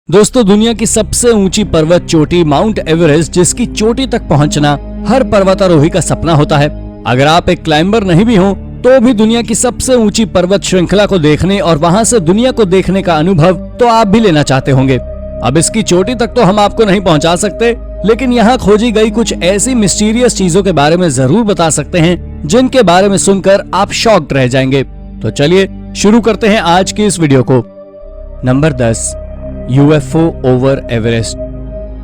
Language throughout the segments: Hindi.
दोस्तों, दुनिया की सबसे ऊंची पर्वत चोटी माउंट एवरेस्ट, जिसकी चोटी तक पहुंचना हर पर्वतारोही का सपना होता है। अगर आप एक क्लाइंबर नहीं भी हो तो भी दुनिया की सबसे ऊंची पर्वत श्रृंखला को देखने और वहां से दुनिया को देखने का अनुभव तो आप भी लेना चाहते होंगे। अब इसकी चोटी तक तो हम आपको नहीं पहुंचा सकते, लेकिन यहाँ खोजी गई कुछ ऐसी मिस्टीरियस चीजों के बारे में जरूर बता सकते हैं जिनके बारे में सुनकर आप शॉक्ड रह जाएंगे। तो चलिए शुरू करते हैं आज की इस वीडियो को। Number 10, UFO over Everest.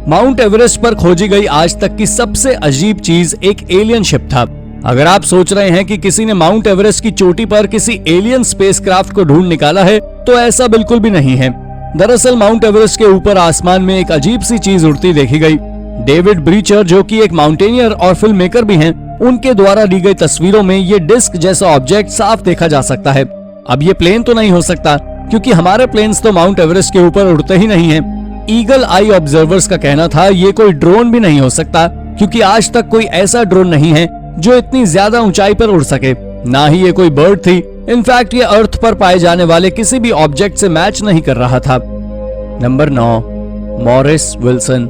Mount Everest पर खोजी गई आज तक की सबसे अजीब चीज एक एलियन शिप था। अगर आप सोच रहे हैं कि किसी ने माउंट एवरेस्ट की चोटी पर किसी एलियन स्पेसक्राफ्ट को ढूंढ निकाला है, तो ऐसा बिल्कुल भी नहीं है। दरअसल माउंट एवरेस्ट के ऊपर आसमान में एक अजीब सी चीज उड़ती देखी गई। डेविड ब्रीचर, जो कि एक माउंटेनियर और फिल्म मेकर भी हैं, उनके द्वारा ली गई तस्वीरों में ये डिस्क जैसा ऑब्जेक्ट साफ देखा जा सकता है। अब ये प्लेन तो नहीं हो सकता, क्योंकि हमारे प्लेन्स तो माउंट एवरेस्ट के ऊपर उड़ते ही नहीं हैं। ईगल आई ऑब्जर्वर्स का कहना था ये कोई ड्रोन भी नहीं हो सकता, क्योंकि आज तक कोई ऐसा ड्रोन नहीं है जो इतनी ज्यादा ऊंचाई पर उड़ सके। ना ही ये कोई बर्ड थी। इनफैक्ट ये अर्थ पर पाए जाने वाले किसी भी ऑब्जेक्ट से मैच नहीं कर रहा था। Number 9, Morris Wilson.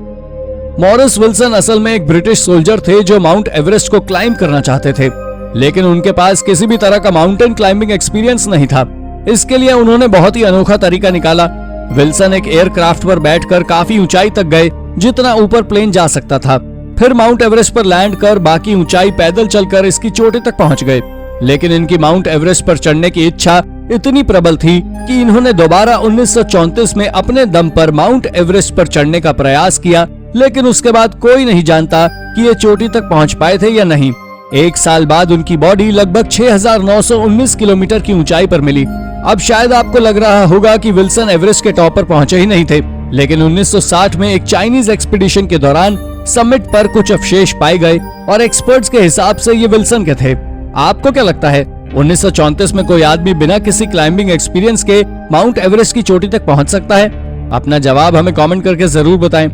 Morris Wilson असल में एक ब्रिटिश सोल्जर थे जो माउंट एवरेस्ट को क्लाइंब करना चाहते थे, लेकिन उनके पास किसी भी तरह का माउंटेन क्लाइंबिंग एक्सपीरियंस नहीं था। इसके लिए उन्होंने बहुत ही अनोखा तरीका निकाला। विल्सन एक एयरक्राफ्ट पर बैठकर काफी ऊंचाई तक गए, जितना ऊपर प्लेन जा सकता था। फिर माउंट एवरेस्ट पर लैंड कर बाकी ऊंचाई पैदल चलकर इसकी चोटी तक पहुंच गए। लेकिन इनकी माउंट एवरेस्ट पर चढ़ने की इच्छा इतनी प्रबल थी कि इन्होंने दोबारा 1934 में अपने दम पर माउंट एवरेस्ट पर चढ़ने का प्रयास किया, लेकिन उसके बाद कोई नहीं जानता कि ये चोटी तक पहुंच पाए थे या नहीं। एक साल बाद उनकी बॉडी लगभग 6,919 किलोमीटर की ऊंचाई पर मिली। अब शायद आपको लग रहा होगा कि विल्सन एवरेस्ट के टॉप पर पहुंचे ही नहीं थे, लेकिन 1960 में एक चाइनीज एक्सपीडिशन के दौरान समिट पर कुछ अवशेष पाए गए और एक्सपर्ट्स के हिसाब से ये विल्सन के थे। आपको क्या लगता है, 1934 में कोई आदमी बिना किसी क्लाइंबिंग एक्सपीरियंस के माउंट एवरेस्ट की चोटी तक पहुंच सकता है? अपना जवाब हमें कमेंट करके जरूर बताएं।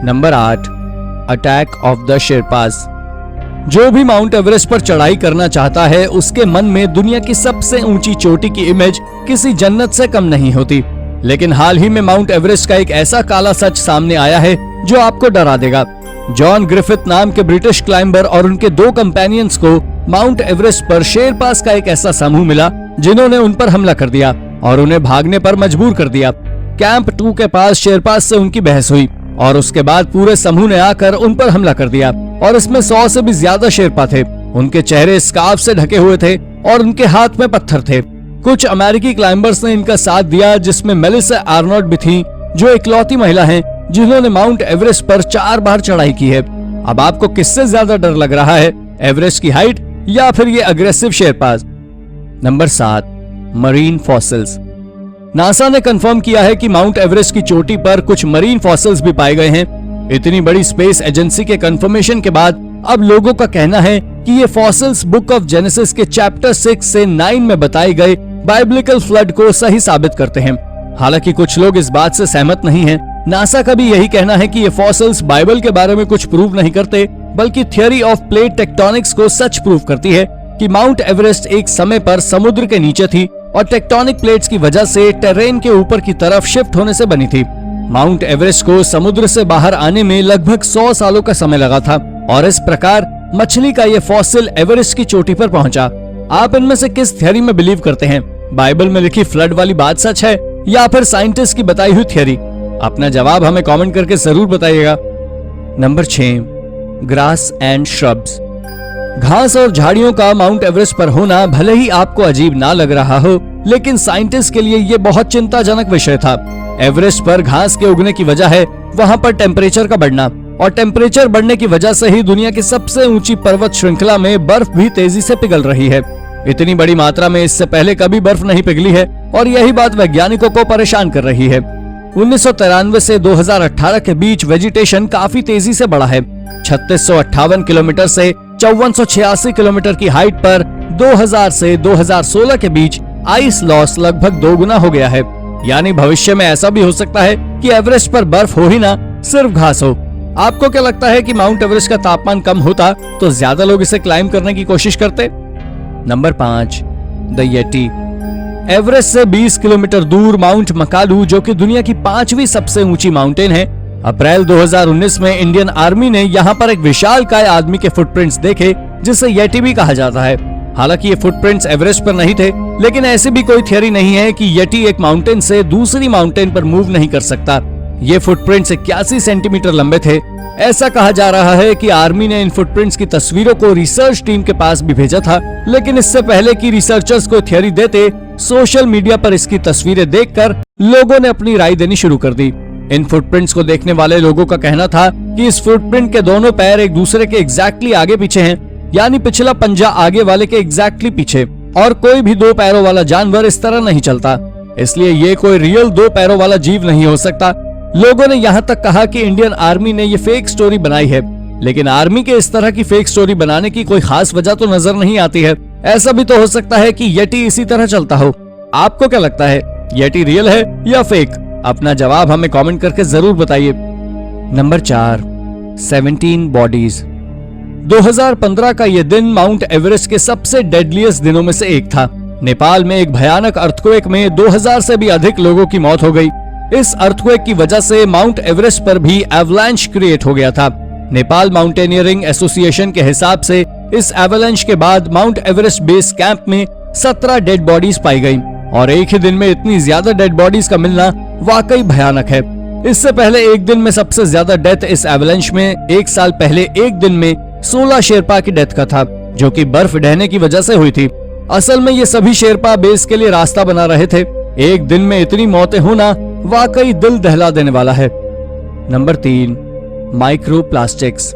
Number 8, attack of the sherpas. जो भी माउंट एवरेस्ट पर चढ़ाई करना चाहता है, उसके मन में दुनिया की सबसे ऊंची चोटी की इमेज किसी जन्नत से कम नहीं होती। लेकिन हाल ही में माउंट एवरेस्ट का एक ऐसा काला सच सामने आया है जो आपको डरा देगा। जॉन ग्रिफिथ नाम के ब्रिटिश क्लाइंबर और उनके 2 कंपेनियंस को माउंट एवरेस्ट पर शेरपास का एक ऐसा समूह मिला जिन्होंने उन पर हमला कर दिया और उन्हें भागने पर मजबूर कर दिया। कैंप 2 के पास शेरपास से उनकी बहस हुई और उसके बाद पूरे समूह ने आकर उन पर हमला कर दिया और इसमें 100 से भी ज्यादा शेरपा थे। उनके चेहरे स्कार्फ से ढके हुए थे और उनके हाथ में पत्थर थे। कुछ अमेरिकी क्लाइंबर्स ने इनका साथ दिया, जिसमें मेलिसा आर्नोल्ड भी थी, जो इकलौती महिला हैं जिन्होंने माउंट एवरेस्ट पर 4 बार चढ़ाई की है। अब आपको किससे ज्यादा डर लग रहा है, एवरेस्ट की हाइट या फिर ये aggressive sherpas? Number 7, marine fossils. NASA ने कंफर्म किया है कि माउंट एवरेस्ट की चोटी पर कुछ मरीन फॉसिल्स भी पाए गए हैं। इतनी बड़ी स्पेस एजेंसी के कंफर्मेशन के बाद अब लोगों का कहना है कि ये फॉसिल्स बुक ऑफ जेनेसिस के चैप्टर 6 से 9 में बताए गए बाइब्लिकल फ्लड को सही साबित करते हैं। हालांकि कुछ लोग इस बात से सहमत नहीं हैं। नासा का भी यही कहना है कि ये फॉसिल्स बाइबल के बारे में कुछ प्रूव नहीं करते, बल्कि थ्योरी ऑफ प्लेट टेक्टोनिक्स को सच प्रूव करती है कि माउंट एवरेस्ट एक समय पर समुद्र के नीचे थी और टेक्टोनिक प्लेट्स की वजह से टेरेन के ऊपर की तरफ शिफ्ट होने से बनी थी। माउंट एवरेस्ट को समुद्र से बाहर आने में लगभग 100 सालों का समय लगा था और इस प्रकार मछली का ये फॉसिल एवरेस्ट की चोटी पर पहुंचा। आप इनमें से किस थ्योरी में बिलीव करते हैं? बाइबल में लिखी फ्लड वाली बात सच है या फिर साइंटिस्ट की बताई हुई थ्योरी? अपना जवाब हमें कमेंट करके जरूर बताइएगा। Number 6, grass and shrubs. घास और झाड़ियों का माउंट एवरेस्ट पर होना भले ही आपको अजीब ना लग रहा हो, लेकिन साइंटिस्ट के लिए ये बहुत चिंताजनक विषय था। एवरेस्ट पर घास के उगने की वजह है वहां पर टेम्परेचर का बढ़ना, और टेम्परेचर बढ़ने की वजह से ही दुनिया की सबसे ऊंची पर्वत श्रृंखला में बर्फ भी तेजी से पिघल रही है। इतनी बड़ी मात्रा में इससे पहले कभी बर्फ नहीं पिघली है और यही बात वैज्ञानिकों को परेशान कर रही है। 1993 से 2018 के बीच वेजिटेशन काफी तेजी से बढ़ा है। 3658 किलोमीटर से 5486 किलोमीटर की हाइट पर 2000 से 2016 के बीच आइस लॉस लगभग 2 गुना हो गया है। यानी भविष्य में ऐसा भी हो सकता है कि एवरेस्ट पर बर्फ हो ही ना, सिर्फ घास हो। आपको क्या लगता है कि माउंट एवरेस्ट का तापमान कम होता तो ज्यादा लोग इसे क्लाइंब करने की कोशिश करते? Number 5, the Yeti. एवरेस्ट से 20 किलोमीटर दूर माउंट मकालू, जो कि दुनिया की 5वीं सबसे ऊंची माउंटेन है, अप्रैल 2019 में इंडियन आर्मी ने यहाँ पर एक विशालकाय आदमी के फुटप्रिंट्स देखे, जिसे येटी भी कहा जाता है। हालांकि ये फुटप्रिंट्स एवरेस्ट पर नहीं थे, लेकिन ऐसी भी कोई थ्योरी नहीं है कि येटी एक माउंटेन से दूसरी माउंटेन पर मूव नहीं कर सकता। ये फुटप्रिंट्स 81 सेंटीमीटर लंबे थे। ऐसा कहा जा रहा है कि आर्मी ने इन फुटप्रिंट्स की तस्वीरों को रिसर्च टीम के पास भी भेजा था, लेकिन इससे पहले कि रिसर्चर्स को थ्योरी देते, सोशल मीडिया पर इसकी तस्वीरें देखकर लोगों ने अपनी राय देनी शुरू कर दी। इन फुटप्रिंट्स को देखने वाले लोगों का कहना था कि इस फुटप्रिंट के दोनों पैर एक दूसरे के एग्जैक्टली आगे पीछे हैं, यानी पिछला पंजा आगे वाले के एग्जैक्टली पीछे, और कोई भी 2 पैरों वाला जानवर इस तरह नहीं चलता, इसलिए ये कोई रियल 2 पैरों वाला जीव नहीं हो सकता। लोगों ने यहाँ तक कहा कि इंडियन आर्मी ने ये फेक स्टोरी बनाई है, लेकिन आर्मी के इस तरह की फेक स्टोरी बनाने की कोई खास वजह तो नजर नहीं आती है। ऐसा भी तो हो सकता है कि येटी इसी तरह चलता हो। आपको क्या लगता है, येटी रियल है या फेक? अपना जवाब हमें कमेंट करके जरूर बताइए। Number 4, 17 bodies. 2015 का ये दिन माउंट एवरेस्ट के सबसे डेडलिएस्ट दिनों में से एक था। नेपाल में एक भयानक अर्थक्वेक में 2000 से भी अधिक लोगों की मौत हो गई। इस अर्थक्वेक की वजह से माउंट एवरेस्ट पर भी एवलांच क्रिएट हो गया था। नेपाल माउंटेनियरिंग एसोसिएशन के हिसाब से इस एवलांच के बाद माउंट एवरेस्ट बेस कैंप में 17 डेड बॉडीज पाई गई, और एक ही दिन में इतनी ज्यादा डेड बॉडीज का मिलना वाकई भयानक है। इससे पहले एक दिन में सबसे ज्यादा डेथ इस एवलांच में 1 साल पहले एक दिन में 16 शेरपा की डेथ का था, जो कि बर्फ ढहने की वजह से हुई थी। असल में ये सभी शेरपा बेस के लिए रास्ता बना रहे थे। एक दिन में इतनी मौतें होना वाकई दिल दहला देने वाला है। Number 3, microplastics.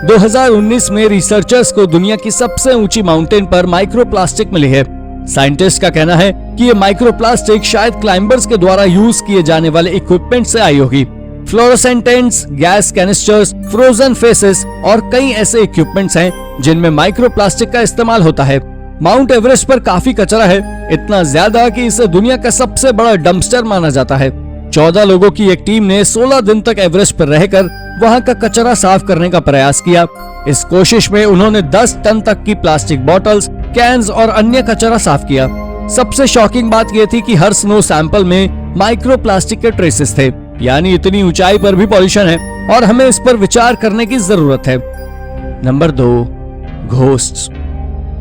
2019 में रिसर्चर्स को दुनिया की सबसे ऊंची माउंटेन पर माइक्रोप्लास्टिक मिली है। साइंटिस्ट का कहना है कि ये माइक्रोप्लास्टिक शायद क्लाइंबर्स के द्वारा यूज किए जाने वाले इक्विपमेंट से आई होगी। Fluorescent tents, gas canisters, frozen faces और कई ऐसे इक्विपमेंट्स हैं जिनमें माइक्रोप्लास्टिक का इस्तेमाल होता है। माउंट एवरेस्ट पर काफी कचरा है, इतना ज्यादा कि इसे दुनिया का सबसे बड़ा डंपस्टर माना जाता है। 14 लोगों की एक टीम ने 16 दिन तक एवरेस्ट पर रहकर वहां का कचरा साफ करने का प्रयास किया। इस कोशिश में उन्होंने 10 टन तक की प्लास्टिक बॉटल्स, कैन्स और अन्य कचरा साफ किया। सबसे शॉकिंग बात यह थी कि हर स्नो सैंपल में माइक्रोप्लास्टिक के ट्रेसेस थे, यानी इतनी ऊंचाई पर भी पॉल्यूशन है और हमें इस पर विचार करने की जरूरत है। Number 2, ghosts.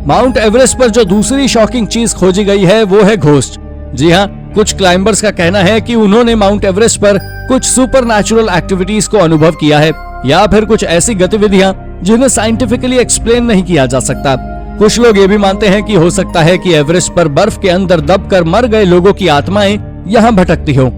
माउंट एवरेस्ट पर जो दूसरी शॉकिंग चीज खोजी गई है वो है घोस्ट। जी हाँ, कुछ क्लाइंबर्स का कहना है कि उन्होंने माउंट एवरेस्ट पर कुछ सुपरनैचुरल एक्टिविटीज को अनुभव किया है, या फिर कुछ ऐसी गतिविधियां जिन्हें साइंटिफिकली एक्सप्लेन नहीं किया जा सकता। कुछ लोग ये भी मानते हैं कि हो सकता है कि एवरेस्ट पर बर्फ के अंदर दबकर मर गए लोगों की आत्माएं यहाँ भटकती हो।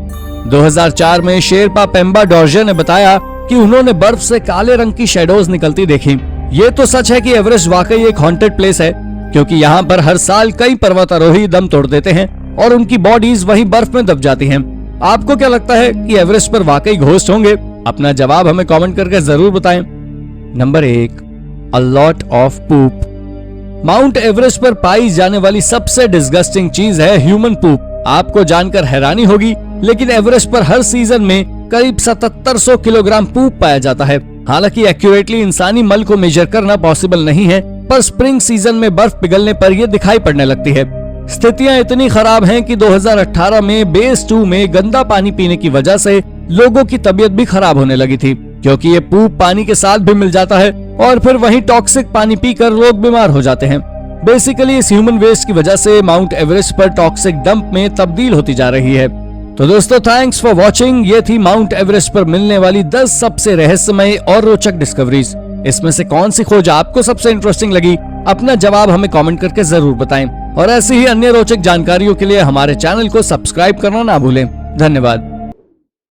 2004 में शेरपा पेम्बा डॉर्जे ने बताया कि उन्होंने बर्फ से काले रंग की शेडोज निकलती देखी। ये तो सच है कि एवरेस्ट वाकई एक हॉन्टेड प्लेस है, क्योंकि यहाँ पर हर साल कई पर्वतारोही दम तोड़ देते हैं और उनकी बॉडीज वहीं बर्फ में दब जाती हैं। आपको क्या लगता है कि एवरेस्ट पर वाकई घोस्ट होंगे? अपना जवाब हमें कमेंट करके जरूर बताएं। Number 1, a lot of poop. Mount Everest पर पाई जाने वाली सबसे डिस्गस्टिंग चीज है ह्यूमन पूप। आपको जानकर हैरानी होगी, लेकिन एवरेस्ट पर हर सीजन में करीब 7700 किलोग्राम पूप पाया जाता है। हालांकि एक्यूरेटली इंसानी मल को मेजर करना पॉसिबल नहीं है, पर स्प्रिंग सीजन में बर्फ पिघलने पर यह दिखाई पड़ने लगती है। स्थितियां इतनी खराब हैं कि 2018 में बेस 2 में गंदा पानी पीने की वजह से लोगों की तबीयत भी खराब होने लगी थी, क्योंकि ये पूप पानी के साथ भी मिल जाता है और फिर वहीं टॉक्सिक पानी पीकर लोग बीमार हो जाते हैं। बेसिकली इस ह्यूमन वेस्ट की वजह से माउंट एवरेस्ट पर टॉक्सिक डंप में तब्दील होती जा रही है। तो दोस्तों, थैंक्स फॉर वॉचिंग। ये थी माउंट एवरेस्ट पर मिलने वाली 10 सबसे रहस्यमय और रोचक डिस्कवरीज। इसमें से कौन सी खोज आपको सबसे इंटरेस्टिंग लगी? अपना जवाब हमें कमेंट करके जरूर बताएं, और ऐसी ही अन्य रोचक जानकारियों के लिए हमारे चैनल को सब्सक्राइब करना ना भूलें। धन्यवाद।